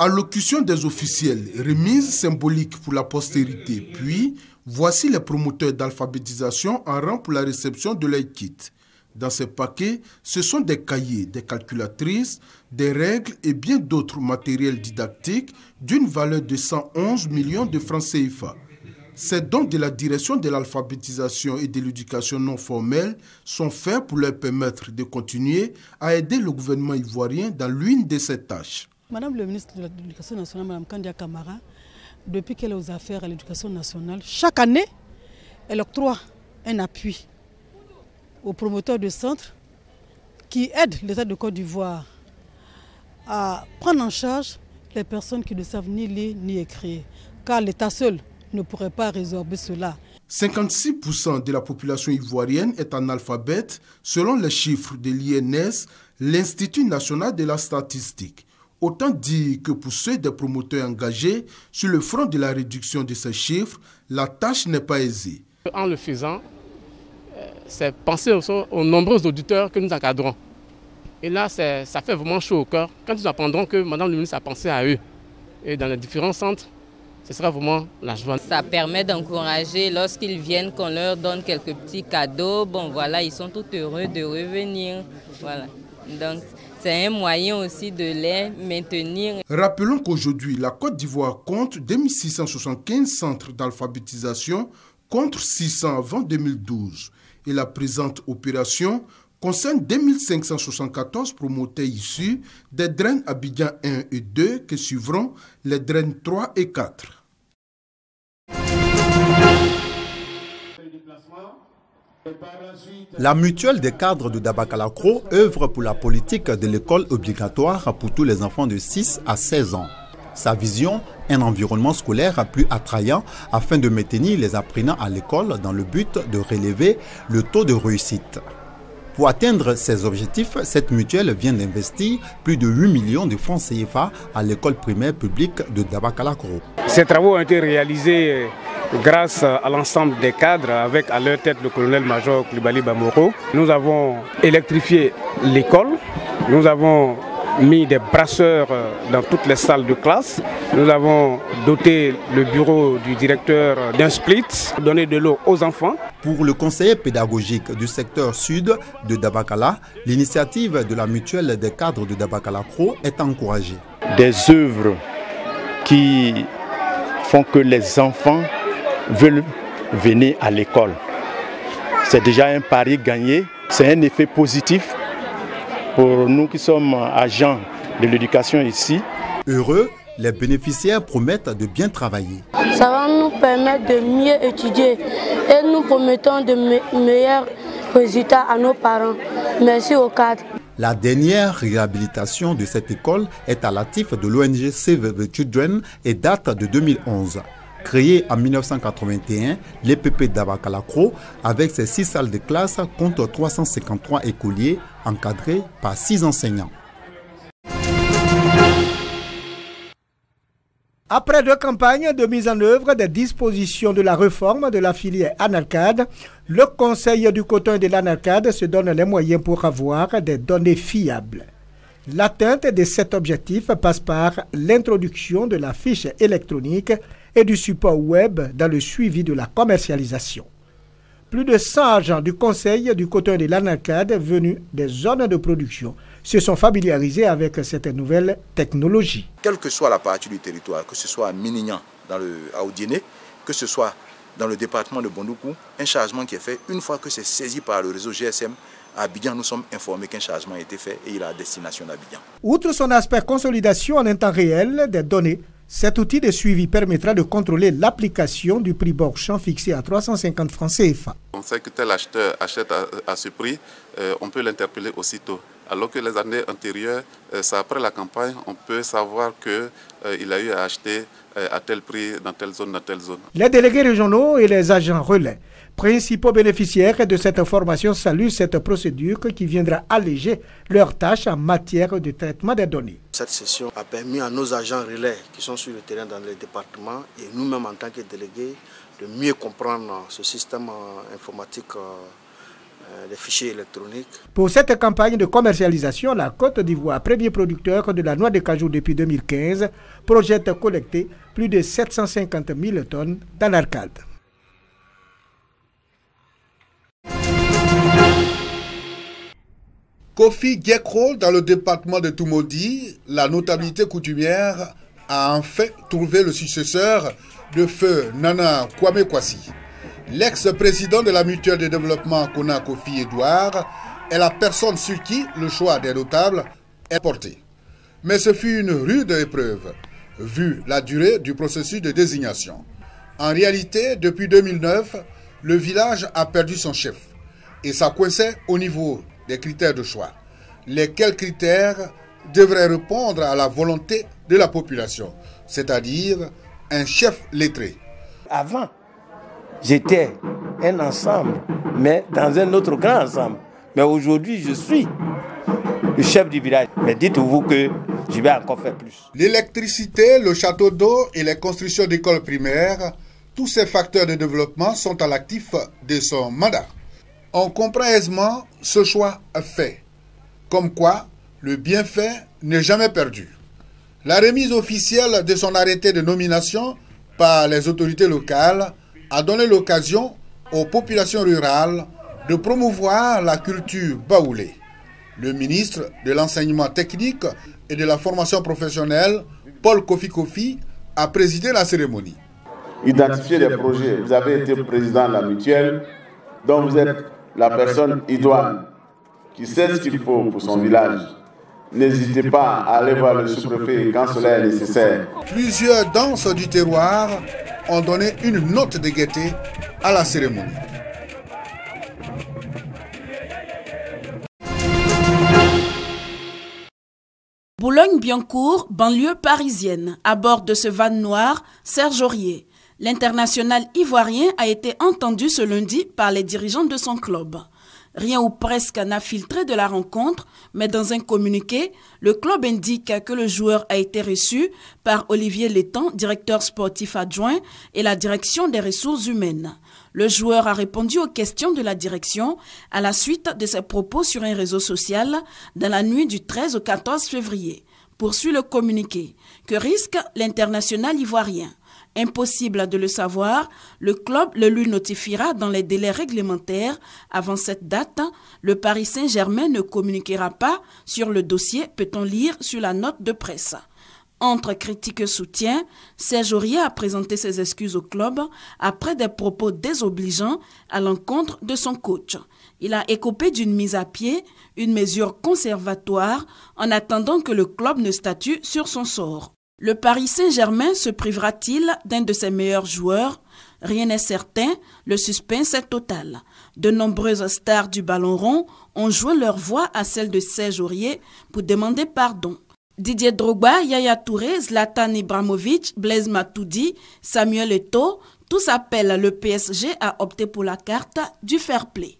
Allocution des officiels, remise symbolique pour la postérité. Puis, voici les promoteurs d'alphabétisation en rang pour la réception de leur kit. Dans ces paquets, ce sont des cahiers, des calculatrices, des règles et bien d'autres matériels didactiques d'une valeur de 111 millions de francs CFA. Ces dons de la direction de l'alphabétisation et de l'éducation non formelle sont faits pour leur permettre de continuer à aider le gouvernement ivoirien dans l'une de ses tâches. Madame le ministre de l'Éducation nationale, Madame Kandia Camara, depuis qu'elle est aux affaires à l'éducation nationale, chaque année, elle octroie un appui aux promoteurs de centres qui aident l'État de Côte d'Ivoire à prendre en charge les personnes qui ne savent ni lire ni écrire, car l'État seul ne pourrait pas résorber cela. 56% de la population ivoirienne est analphabète selon les chiffres de l'INS, l'Institut national de la statistique. Autant dire que pour ceux des promoteurs engagés sur le front de la réduction de ces chiffres, la tâche n'est pas aisée. En le faisant, c'est penser aux nombreux auditeurs que nous encadrons. Et là, ça fait vraiment chaud au cœur quand nous apprendrons que Madame le ministre a pensé à eux. Et dans les différents centres, ce sera vraiment la joie. Ça permet d'encourager lorsqu'ils viennent, qu'on leur donne quelques petits cadeaux. Bon voilà, ils sont tout heureux de revenir. Voilà. Donc c'est un moyen aussi de les maintenir. Rappelons qu'aujourd'hui, la Côte d'Ivoire compte 2675 centres d'alphabétisation contre 600 avant 2012. Et la présente opération concerne 2574 promoteurs issus des drains Abidjan 1 et 2 qui suivront les drains 3 et 4. La mutuelle des cadres de Dabakalakro œuvre pour la politique de l'école obligatoire pour tous les enfants de 6 à 16 ans. Sa vision, un environnement scolaire plus attrayant afin de maintenir les apprenants à l'école dans le but de relever le taux de réussite. Pour atteindre ces objectifs, cette mutuelle vient d'investir plus de 8 millions de francs CFA à l'école primaire publique de Dabakalakro. Ces travaux ont été réalisés grâce à l'ensemble des cadres, avec à leur tête le colonel-major Koulibaly Bamoro. Nous avons électrifié l'école, nous avons mis des brasseurs dans toutes les salles de classe, nous avons doté le bureau du directeur d'un split, donné de l'eau aux enfants. Pour le conseiller pédagogique du secteur sud de Dabakala, l'initiative de la mutuelle des cadres de Dabakalakro est encouragée. Des œuvres qui font que les enfants veulent venir à l'école. C'est déjà un pari gagné, c'est un effet positif pour nous qui sommes agents de l'éducation ici. Heureux, les bénéficiaires promettent de bien travailler. Ça va nous permettre de mieux étudier et nous promettons de meilleurs résultats à nos parents. Merci aux cadres. La dernière réhabilitation de cette école est à l'actif de l'ONG Save the Children et date de 2011. Créée en 1981, l'EPP Dabakalakro, avec ses 6 salles de classe, compte 353 écoliers encadrés par 6 enseignants. Après 2 campagnes de mise en œuvre des dispositions de la réforme de la filière Analcad, le Conseil du coton et de l'Analcad se donne les moyens pour avoir des données fiables. L'atteinte de cet objectif passe par l'introduction de la fiche électronique et du support web dans le suivi de la commercialisation. Plus de 100 agents du Conseil du coton et de l'Analcad venus des zones de production se sont familiarisés avec cette nouvelle technologie. Quelle que soit la partie du territoire, que ce soit à Minignan, dans le Aoudiéné, que ce soit dans le département de Bondoukou, un chargement qui est fait, une fois que c'est saisi par le réseau GSM, à Abidjan, nous sommes informés qu'un chargement a été fait et il est à destination d'Abidjan. Outre son aspect consolidation en un temps réel des données, cet outil de suivi permettra de contrôler l'application du prix Borchamp fixé à 350 francs CFA. On sait que tel acheteur achète à ce prix, on peut l'interpeller aussitôt. Alors que les années antérieures, c'est après la campagne, on peut savoir qu'il a eu à acheter à tel prix dans telle zone, dans telle zone. Les délégués régionaux et les agents relais, principaux bénéficiaires de cette information, saluent cette procédure qui viendra alléger leurs tâches en matière de traitement des données. Cette session a permis à nos agents relais qui sont sur le terrain dans les départements et nous-mêmes en tant que délégués de mieux comprendre ce système informatique les fichiers électroniques. Pour cette campagne de commercialisation, la Côte d'Ivoire, premier producteur de la noix de cajou depuis 2015, projette collecter plus de 750 000 tonnes d'anarcade. Kofi Gekro, dans le département de Toumoudi, la notabilité coutumière a enfin trouvé le successeur de feu Nana Kwame Kwasi. L'ex-président de la mutuelle de développement Kona Kofi Edouard est la personne sur qui le choix des notables est porté. Mais ce fut une rude épreuve, vu la durée du processus de désignation. En réalité, depuis 2009, le village a perdu son chef et ça coinçait au niveau des critères de choix. Lesquels critères devraient répondre à la volonté de la population, c'est-à-dire un chef lettré. Avant, j'étais un ensemble, mais dans un autre grand ensemble. Mais aujourd'hui, je suis le chef du village. Mais dites-vous que je vais encore faire plus. L'électricité, le château d'eau et les constructions d'écoles primaires, tous ces facteurs de développement sont à l'actif de son mandat. On comprend aisément ce choix fait, comme quoi le bienfait n'est jamais perdu. La remise officielle de son arrêté de nomination par les autorités locales a donné l'occasion aux populations rurales de promouvoir la culture baoulée. Le ministre de l'enseignement technique et de la formation professionnelle, Paul Kofi Kofi, a présidé la cérémonie. Identifier des projets. Vous avez été président de la mutuelle, dont vous êtes la personne idoine qui sait ce qu'il faut pour son village. N'hésitez pas à aller voir le sous-préfet quand cela est nécessaire. Plusieurs danses du terroir ont donné une note de gaieté à la cérémonie. Boulogne-Billancourt, banlieue parisienne. À bord de ce van noir, Serge Aurier. L'international ivoirien a été entendu ce lundi par les dirigeants de son club. Rien ou presque n'a filtré de la rencontre, mais dans un communiqué, le club indique que le joueur a été reçu par Olivier Létang, directeur sportif adjoint, et la direction des ressources humaines. Le joueur a répondu aux questions de la direction à la suite de ses propos sur un réseau social dans la nuit du 13 au 14 février. Poursuit le communiqué. Que risque l'international ivoirien? Impossible de le savoir, le club le lui notifiera dans les délais réglementaires. Avant cette date, le Paris Saint-Germain ne communiquera pas sur le dossier, peut-on lire sur la note de presse. Entre critiques et soutien, Serge Aurier a présenté ses excuses au club après des propos désobligeants à l'encontre de son coach. Il a écopé d'une mise à pied, une mesure conservatoire, en attendant que le club ne statue sur son sort. Le Paris Saint-Germain se privera-t-il d'un de ses meilleurs joueurs? Rien n'est certain, le suspense est total. De nombreuses stars du ballon rond ont joint leur voix à celle de Serge Aurier pour demander pardon. Didier Drogba, Yaya Touré, Zlatan Ibrahimovic, Blaise Matuidi, Samuel Eto'o, tous appellent le PSG à opter pour la carte du fair play.